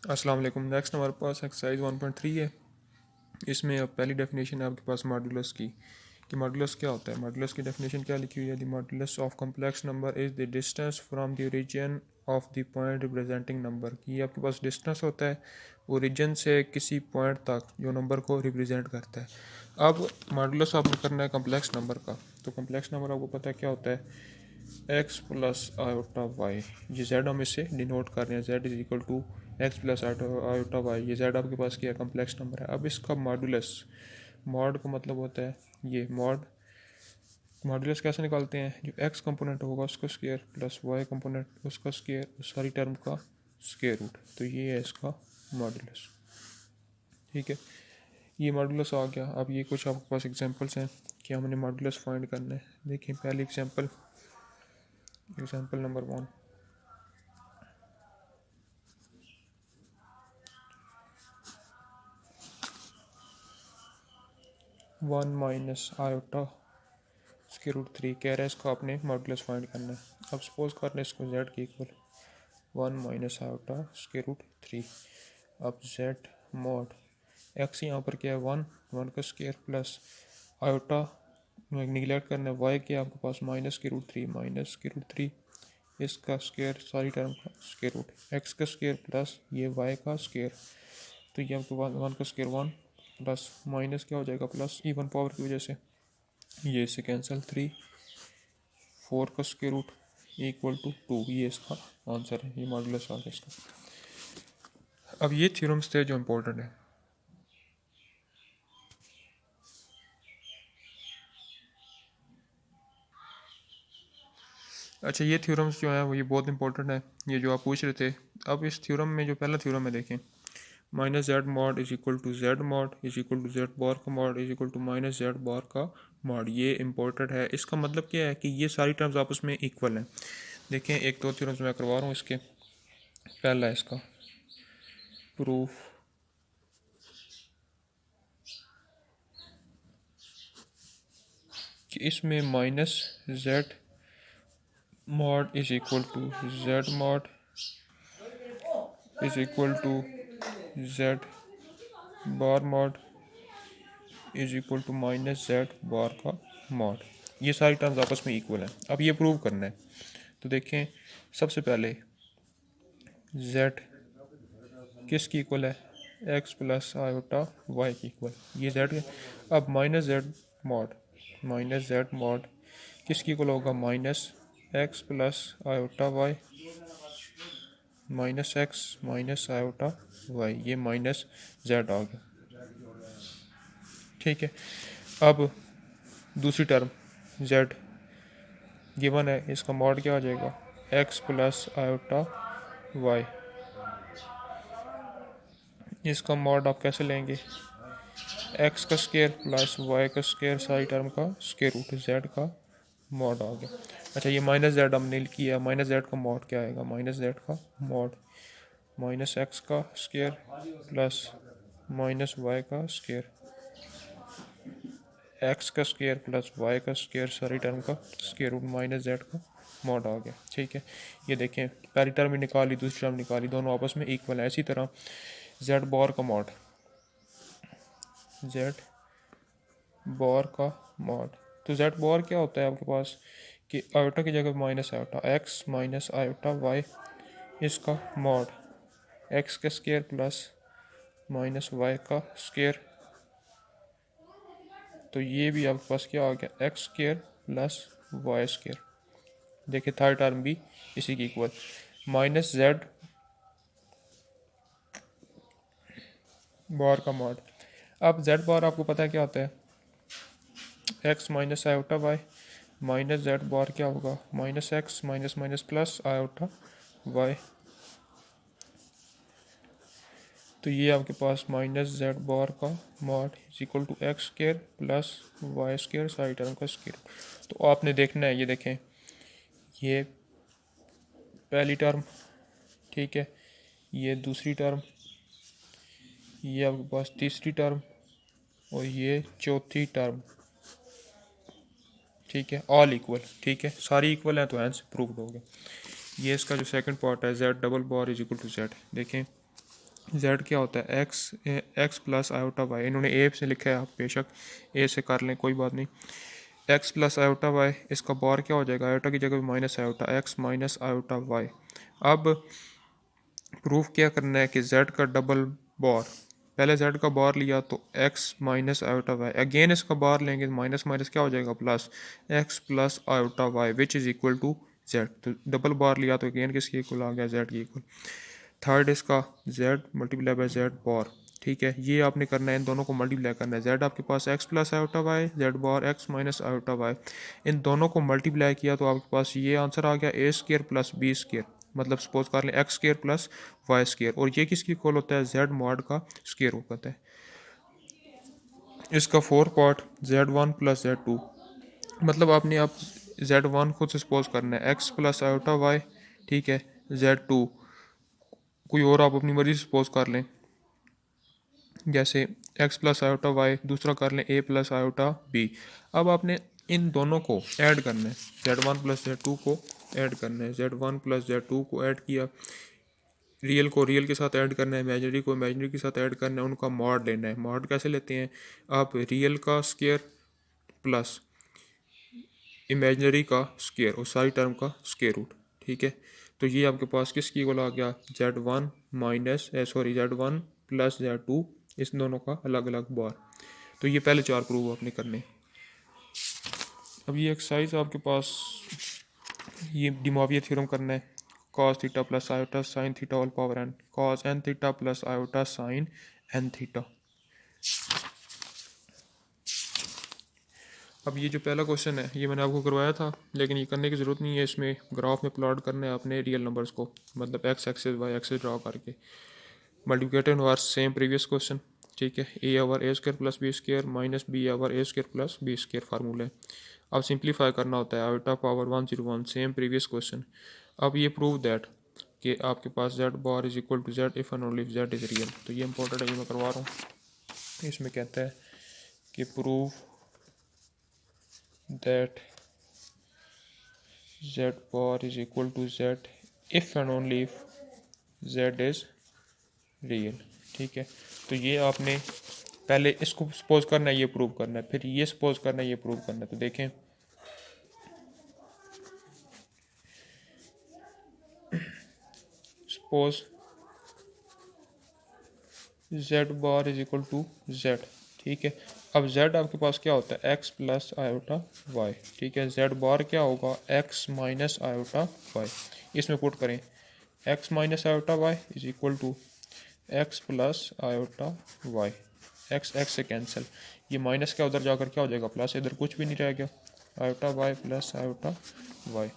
अस्सलाम वालेकुम। नेक्स्ट हमारे पास एक्सरसाइज 1.3 है। इसमें अब पहली डेफिनेशन है आपके पास मॉडुलस की कि मॉडुलस क्या होता है। मॉडुलस की डेफिनेशन क्या लिखी हुई है? The modulus of complex number is the distance from the origin of the point representing number. ये आपके पास डिस्टेंस होता है ओरिजिन से किसी पॉइंट तक जो नंबर को रिप्रेजेंट करता है। अब मॉडुलस आपको करना है कम्प्लेक्स नंबर का। तो कम्प्लेक्स नंबर आपको पता है क्या होता है? X plus iota y. ये जेड हम इससे डिनोट कर रहे हैं, z is equal to x plus iota y. ये जेड आपके पास क्या है? कम्प्लेक्स नंबर है। अब इसका मॉडुलस, मॉड का मतलब होता है ये मॉड। मॉडुलस कैसे निकालते हैं? जो एक्स कंपोनेंट होगा उसका स्क्वायर प्लस वाई कंपोनेंट उसका स्क्वायर, उस सारी टर्म का स्क्वायर रूट। तो ये है इसका मॉडुलस। ठीक है, ये मॉडुलस आ गया। अब ये कुछ आपके पास एग्जांपल्स हैं कि हमने मॉडुलस फाइंड करना है। देखिए पहली example, example number 1। 1 minus iota square root 3 कह रहा है, इसको आपने मॉडुलस फाइंड करना है। अब सपोज कर लें इसको जेड के equal 1 minus iota square root 3। अब जेड मॉड एक्स यहाँ पर क्या है? 1 का स्क्वायर प्लस आयोटा निगलेक्ट करना है, वाई क्या है आपके पास? माइनस के रूट 3, माइनस स्क्वायर रूट 3 इसका स्क्वायर, सारी टर्म का स्क्वायर रूट, एक्स का स्क्वायर प्लस ये वाई का स्क्वायर। तो ये आपके पास 1 का स्क्वायर 1 प्लस माइनस क्या हो जाएगा प्लस, इवन पावर की वजह से ये इससे कैंसिल 3, 4 का स्क्वायर रूट इक्वल टू 2। ये इसका आंसर है, ये मॉडुलस आ गया इसका। अब ये थ्योरम्स थे जो इम्पोर्टेंट है। अच्छा, ये थ्योरम्स जो है वो ये बहुत इंपॉर्टेंट है, ये जो आप पूछ रहे थे। अब इस थ्योरम में जो पहला थ्योरम है देखें, minus z mod is equal to z mod is equal to z bar का mod is equal to minus z bar का मॉड। ये इंपॉर्टेंट है। इसका मतलब क्या है कि ये सारी टर्म्स आपस में इक्वल हैं। देखें एक दो थ्योरम्स मैं करवा रहा हूँ इसके। पहला है इसका प्रूफ कि इसमें minus z mod is equal to z mod is equal to z bar mod is equal to minus z bar का मॉड। ये सारी टर्म्स आपस में इक्वल हैं। अब ये प्रूव करना है। तो देखें सबसे पहले जेड किसकी इक्वल है? एक्स प्लस आयोटा वाई की इक्वल, ये जेड है। अब माइनस जेड मॉड किसकी इक्वल होगा? Minus x plus iota y minus x minus iota y, ये माइनस जेड आ गया। ठीक है, अब दूसरी टर्म जेड गिवन है, इसका मॉड क्या आ जाएगा? X plus iota y. इसका मॉड आप कैसे लेंगे? एक्स का स्क्वायर प्लस वाई का स्क्वायर, सारी टर्म का स्क्वायर रूट, जेड का मॉड आ गया। अच्छा, ये माइनस जेड हमने किया, माइनस जेड का मॉड क्या आएगा? माइनस जेड का मॉड माइनस एक्स का स्क्वायर प्लस माइनस वाई का स्क्वायर, एक्स का स्क्वायर प्लस वाई का स्क्वायर, सारी टर्म का स्क्वायर रूट, माइनस जेड का मॉड आ गया। ठीक है, ये देखें पहली टर्म भी निकाली, दूसरी टर्म निकाली, दोनों आपस में इक्वल है। इसी तरह जेड बार का मॉड, जेड बार का मॉड। तो जेड बार क्या होता है आपके पास कि आयोटा की जगह minus iota, x minus iota y, इसका मॉड एक्स का स्क्वायर प्लस माइनस वाई का स्क्वायर। तो ये भी आपके पास क्या आ गया? X square plus y square. देखिए थर्ड टर्म भी इसी की इक्वल, माइनस जेड बार का मॉड। अब जेड बार आपको पता है क्या होता है? X minus iota y minus z bar क्या होगा? Minus x minus minus plus iota y. तो ये आपके पास माइनस जेड बार का mod is equal to x square plus y square, सारी टर्म का स्क्वायर। तो आपने देखना है, ये देखें ये पहली टर्म, ठीक है, ये दूसरी टर्म, ये आपके पास तीसरी टर्म और ये चौथी टर्म। ठीक है, ऑल इक्वल। ठीक है, सारी इक्वल हैं तो हैंस प्रूव हो गया। ये इसका जो सेकंड पार्ट है, z double bar is equal to z. देखें जेड क्या होता है एक्स प्लस आयोटा वाई, इन्होंने ए से लिखा है, आप बेशक ए से कर लें कोई बात नहीं। एक्स प्लस आयोटा वाई, इसका बार क्या हो जाएगा, आयोटा की जगह पे minus iota, x minus iota y. अब प्रूफ क्या करना है कि जेड का डबल बार, पहले जेड का बार लिया तो x minus iota y, again इसका बार लेंगे माइनस माइनस क्या हो जाएगा plus, x plus iota y which is equal to z. तो डबल बार लिया तो अगेन किसके इक्वल आ गया, जेड की इक्वल। थर्ड इसका z multiply by z bar, ठीक है, ये आपने करना है, इन दोनों को मल्टीप्लाई करना है। जेड आपके पास x plus iota y, z bar x minus iota y, इन दोनों को मल्टीप्लाई किया तो आपके पास ये आंसर आ गया a square plus b square, मतलब सपोज कर लें x square plus y square, और ये किसकी इक्वल होता है, जेड मॉड का स्केयर होता है। इसका four part z one plus z two, मतलब आपने आप जेड वन खुद से सपोज करना है एक्स प्लस आयोटा वाई, ठीक है, जेड टू कोई और आप अपनी मर्जी से सपोज कर लें, जैसे एक्स प्लस आयोटा वाई, दूसरा कर लें ए प्लस आयोटा बी। अब आपने इन दोनों को ऐड करना है, z one plus z two को ऐड करना है, z one plus z two को ऐड किया, रियल को रियल के साथ ऐड करना है, इमेजिनरी को इमेजिनरी के साथ ऐड करना है, उनका मॉड लेना है। मॉड कैसे लेते हैं, आप रियल का स्केयर प्लस इमेजिनरी का स्केयर और सारी टर्म का स्केयर रूट, ठीक है। तो ये आपके पास किसकी इक्वल आ गया, z one minus sorry z one plus z two, इस दोनों का अलग अलग बार। तो ये पहले चार प्रूव आपने करने। अब ये एक्सरसाइज आपके पास ये डिमोवियर थ्योरम करना है, cos theta plus iota sine theta all power n, cos n theta plus iota sine n theta. अब ये जो पहला क्वेश्चन है ये मैंने आपको करवाया था, लेकिन ये करने की ज़रूरत नहीं है, इसमें ग्राफ में प्लॉट करना है अपने रियल नंबर्स को, मतलब x axes y axes draw करके, multiplicated over same previous question, ठीक है। A over a square plus b square minus b over a square plus b square formula है। अब सिंप्लीफाई करना होता है, iota power 101 same previous question. अब ये प्रूव दैट कि आपके पास z bar is equal to z if and only if z is real. तो ये इंपॉर्टेंट है, ये मैं करवा रहा हूँ। इसमें कहता है कि prove that z bar is equal to z if and only if z is real, ठीक है। तो ये आपने पहले इसको सपोज करना है, ये प्रूव करना है, फिर ये सपोज करना है, ये प्रूव करना है। तो देखें, suppose z bar is equal to z, ठीक है। अब जेड आपके पास क्या होता है, एक्स प्लस आयोटा वाई, ठीक है। जेड बार क्या होगा, एक्स माइनस आयोटा वाई। इसमें पुट करें x minus iota y is equal to x plus iota y, x x से कैंसिल, ये माइनस क्या उधर जाकर क्या हो जाएगा प्लस, इधर कुछ भी नहीं रह गया, iota y plus iota y.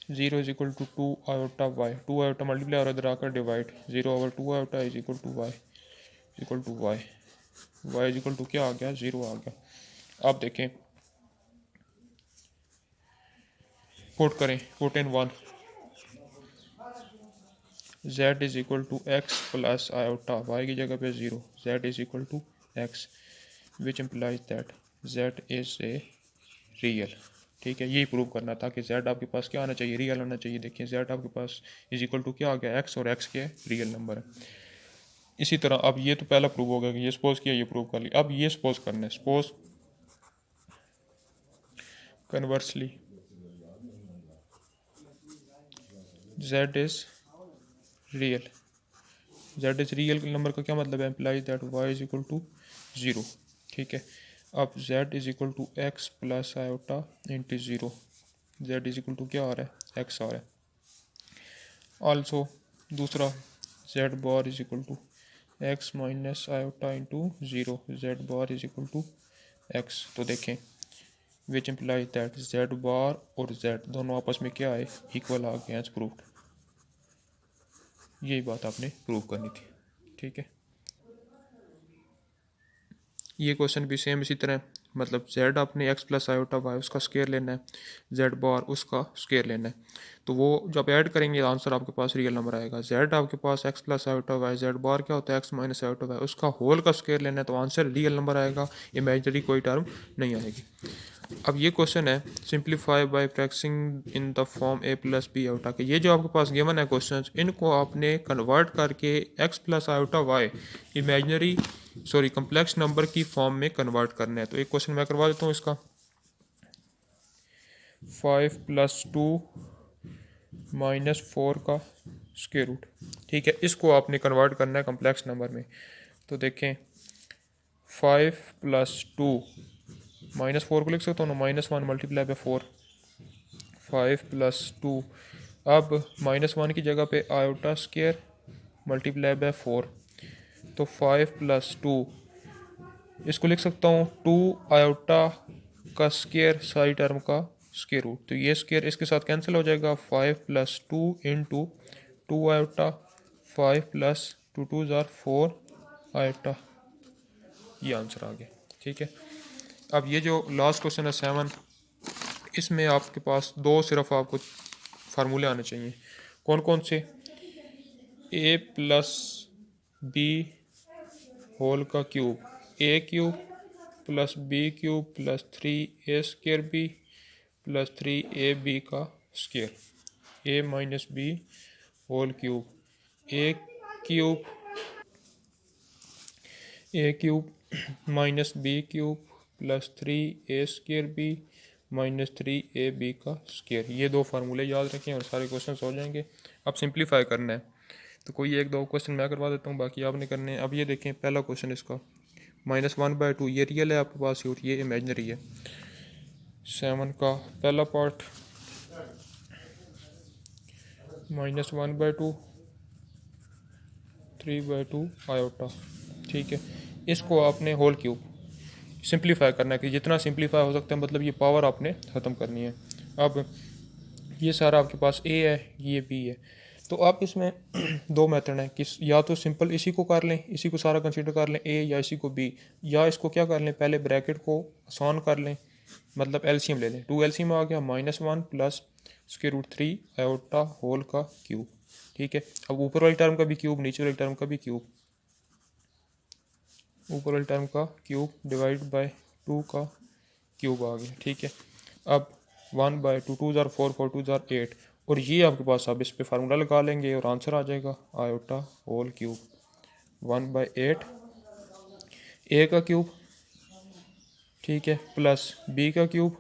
Zero is equal to two iota y, two iota multiply और इधर आकर divide, zero over two iota is equal to y equal to y, y is equal to क्या आ गया, zero आ गया। अब देखें, put करें, put in one, z is equal to x plus iota, y की जगह पे zero, z is equal to x which implies that z is a real, ठीक है। यही प्रूव करना था कि जेड आपके पास क्या आना चाहिए, रियल आना चाहिए। देखिए जेड आपके पास इज इक्वल टू क्या आ गया, एक्स, और एक्स के रियल नंबर है। इसी तरह अब ये तो पहला प्रूव हो गया कि ये सपोज किया, ये प्रूव कर लिया। अब ये सपोज करना है, suppose conversely z is real, z is real number का क्या मतलब है, implies that y is equal to zero, ठीक है। अब z is equal to x plus iota into zero, z is equal to क्या आ रहा है, एक्स आ रहा है। ऑल्सो दूसरा, z bar is equal to x minus iota into zero, z bar is equal to x. तो देखें which implies that z bar और जेड दोनों आपस में क्या आए, इक्वल आ गए एज प्रूव्ड। यही बात आपने प्रूव करनी थी, ठीक है। ये क्वेश्चन भी सेम इसी तरह, मतलब जेड आपने एक्स प्लस आयोटा वाई उसका स्केयर लेना है, जेड बार उसका स्केयर लेना है। तो वो जब ऐड करेंगे आंसर आपके पास रियल नंबर आएगा। जेड आपके पास x plus iota y, z bar क्या होता है एक्स माइनस आयोटा वाई, उसका होल का स्केयर लेना है, तो आंसर रियल नंबर आएगा, इमेजिनरी कोई टर्म नहीं आएगी। अब ये क्वेश्चन है simplify by practicing in the form a plus b iota के। ये जो आपके पास गिवन है क्वेश्चन, इनको आपने कन्वर्ट करके x plus iota y imaginary complex number की फॉर्म में कन्वर्ट करना है। तो एक क्वेश्चन मैं करवा देता हूँ इसका। 5 + 2 - 4 का स्क्वायर रूट, ठीक है, इसको आपने कन्वर्ट करना है कम्प्लेक्स नंबर में। तो देखें 5 + 2 -4 को लिख सकता हूँ ना, -1 × 4, 5 + 2। अब -1 की जगह पे आयोटा स्क्वायर × 4, तो 5 + 2 इसको लिख सकता हूँ 2 आयोटा का स्क्वायर सारी टर्म का स्क्वायर रूट। तो ये स्क्वायर इसके साथ कैंसिल हो जाएगा। 5 + 2 × 2 आयोटा, 5 + 2 2 = 4 आयोटा, ये आंसर आ गया, ठीक है। अब ये जो लास्ट क्वेश्चन है 7, इसमें आपके पास दो सिर्फ आपको फार्मूले आने चाहिए। कौन कौन से? a + b होल का cube, a³ + b³ + 3a² b + 3ab का square, a - b whole cube, a³ -b³ + 3a² b - 3ab का स्क्वायर। ये दो फार्मूले याद रखें और सारे क्वेश्चन हो जाएंगे। अब सिंप्लीफाई करना है, तो कोई एक दो क्वेश्चन मैं करवा देता हूँ, बाकी आपने करने हैं। अब ये देखें पहला क्वेश्चन इसका -1/2, ये रियल है आपके पास और ये इमेजनरी है। 7 का पहला पार्ट -1/2 3/2 आयोटा, ठीक है। इसको आपने होल क्यूब सिंप्लीफाई करना है कि जितना सिंप्लीफाई हो सकता है, मतलब ये पावर आपने ख़त्म करनी है। अब ये सारा आपके पास ए है, ये बी है, तो आप इसमें दो मेथड हैं कि या तो सिंपल इसी को कर लें, इसी को सारा कंसीडर कर लें ए, या इसी को बी, या इसको क्या कर लें पहले ब्रैकेट को आसान कर लें, मतलब एलसीएम ले लें। 2 एलसीएम आ गया, -1 + √3 आयोटा होल का क्यूब, ठीक है। अब ऊपर वाली टर्म का भी क्यूब, नीचे वाली टर्म का भी क्यूब, ऊपर वाली टर्म का क्यूब डिवाइड बाय 2 का क्यूब आ गया, ठीक है। अब 1/2, 2 * 4, 4 * 2 = 8, और ये आपके पास अब इस पे फार्मूला लगा लेंगे और आंसर आ जाएगा आयोटा होल क्यूब 1/8 ए का क्यूब, ठीक है, प्लस बी का क्यूब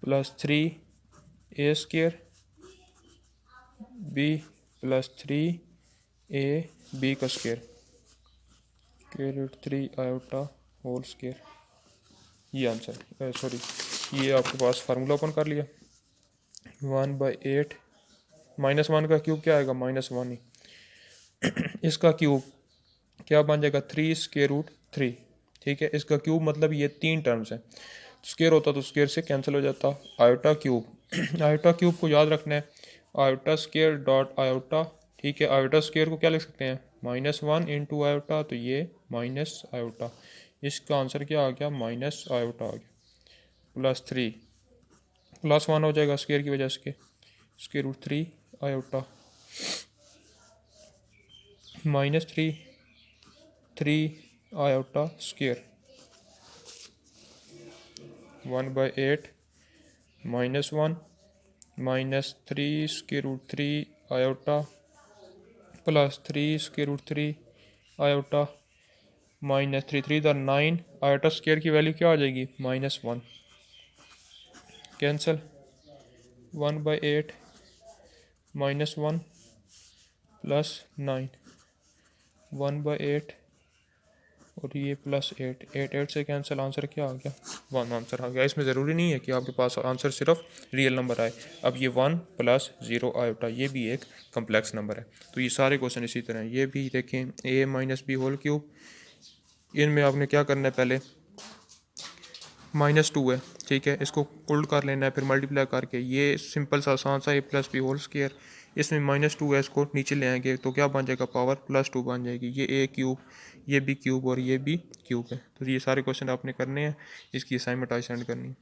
+ 3a² b + 3ab का स्क्वायर, 3 आयोटा होल स्क्वायर, ये आंसर ये आपके पास फार्मूला ओपन कर लिया। 1/8 -1 का क्यूब क्या आएगा, -1 ही, इसका क्यूब क्या बन जाएगा 3√3, ठीक है। इसका क्यूब मतलब ये 3 टर्म्स हैं, स्क्वायर होता तो स्क्वायर से कैंसिल हो जाता। आयोटा क्यूब आयोटा क्यूब को याद रखना है, आयोटा स्क्वायर डॉट आयोटा, ठीक है। आयोटा स्क्वायर को क्या लिख सकते हैं, -1 × आयोटा, तो ये माइनस आयोटा, इसका आंसर क्या आ गया, माइनस आयोटा आ गया, +3 +1 हो जाएगा स्क्वायर की वजह से, √3 iota -3 3 iota square 1/8 -1 -3 √3 iota +3 √3 iota -3 3 = 9, iota square की वैल्यू क्या आ जाएगी, -1, कैंसिल, 1/8 -1 +9, 1/8 और ये +8, 8 8 से कैंसिल, आंसर क्या आ गया, 1 आंसर आ गया। इसमें ज़रूरी नहीं है कि आपके पास आंसर सिर्फ रियल नंबर आए। अब ये 1 + 0 आयोटा, ये भी एक कम्प्लेक्स नंबर है। तो ये सारे क्वेश्चन इसी तरह हैं। ये भी देखें a - b होल क्यूब, इनमें आपने क्या करना है, पहले -2 है, ठीक है, इसको उल्ट कर लेना है, फिर मल्टीप्लाई करके ये सिंपल सा आसान सा a + b होल स्क्वायर, इसमें -2 है, इसको नीचे ले आएंगे तो क्या बन जाएगा, पावर +2 बन जाएगी। ये a³ ये b³ और ये b³ है। तो ये सारे क्वेश्चन आपने करने हैं, इसकी असाइनमेंट आज सेंड करनी है।